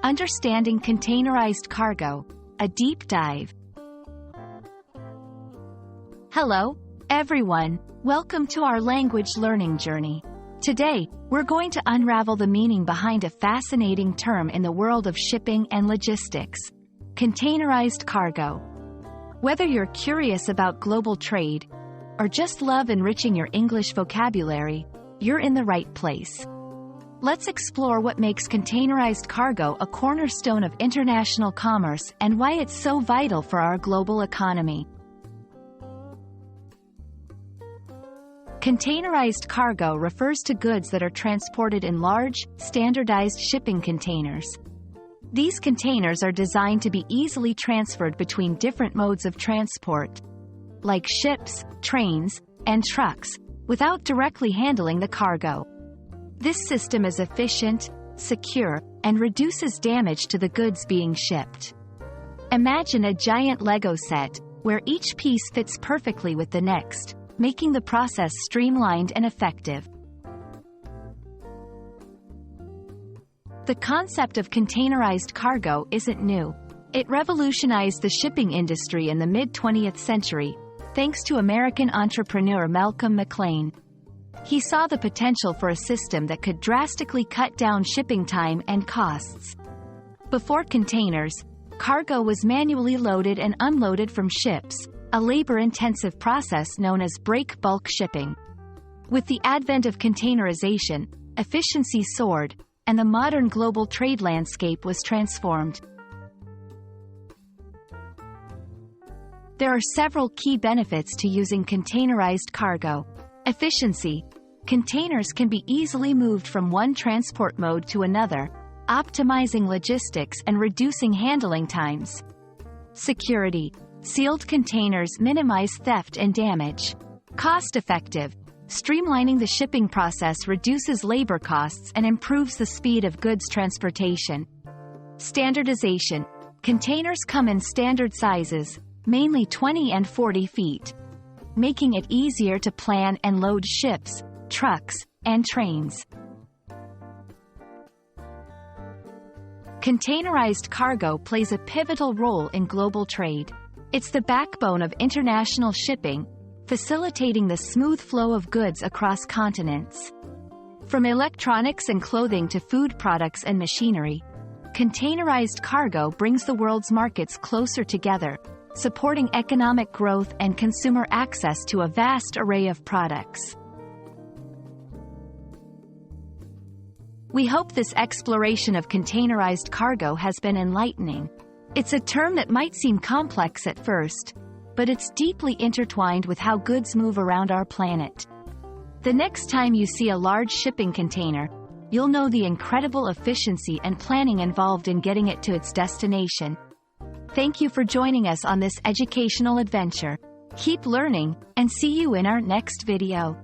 Understanding Containerized Cargo, a deep dive. Hello, everyone. Welcome to our language learning journey. Today, we're going to unravel the meaning behind a fascinating term in the world of shipping and logistics: containerized cargo. Whether you're curious about global trade or just love enriching your English vocabulary, you're in the right place. Let's explore what makes containerized cargo a cornerstone of international commerce and why it's so vital for our global economy. Containerized cargo refers to goods that are transported in large, standardized shipping containers. These containers are designed to be easily transferred between different modes of transport, like ships, trains, and trucks, without directly handling the cargo. This system is efficient, secure, and reduces damage to the goods being shipped. Imagine a giant Lego set, where each piece fits perfectly with the next, making the process streamlined and effective. The concept of containerized cargo isn't new. It revolutionized the shipping industry in the mid-20th century, thanks to American entrepreneur Malcolm McLean. He saw the potential for a system that could drastically cut down shipping time and costs. Before containers, cargo was manually loaded and unloaded from ships, a labor-intensive process known as break bulk shipping. With the advent of containerization, efficiency soared, and the modern global trade landscape was transformed. There are several key benefits to using containerized cargo. Efficiency. Containers can be easily moved from one transport mode to another, optimizing logistics and reducing handling times. Security. Sealed containers minimize theft and damage. Cost-effective. Streamlining the shipping process reduces labor costs and improves the speed of goods transportation. Standardization. Containers come in standard sizes, mainly 20 and 40 feet, making it easier to plan and load ships, trucks, and trains. Containerized cargo plays a pivotal role in global trade. It's the backbone of international shipping, facilitating the smooth flow of goods across continents. From electronics and clothing to food products and machinery, containerized cargo brings the world's markets closer together, supporting economic growth and consumer access to a vast array of products. We hope this exploration of containerized cargo has been enlightening. It's a term that might seem complex at first, but it's deeply intertwined with how goods move around our planet. The next time you see a large shipping container, you'll know the incredible efficiency and planning involved in getting it to its destination. Thank you for joining us on this educational adventure. Keep learning, and see you in our next video.